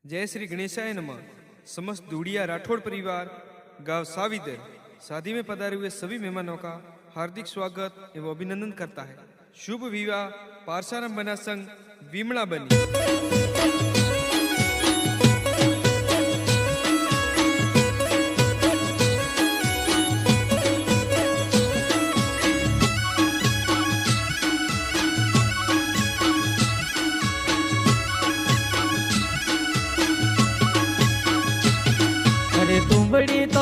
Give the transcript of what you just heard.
जय श्री गणेशाय नमः। समस्त दूड़िया राठौड़ परिवार गांव साविदर शादी में पधारे हुए सभी मेहमानों का हार्दिक स्वागत एवं अभिनंदन करता है। शुभ विवाह पारसाराम बना संघ विमला बनी। अरे तुम बड़ी तो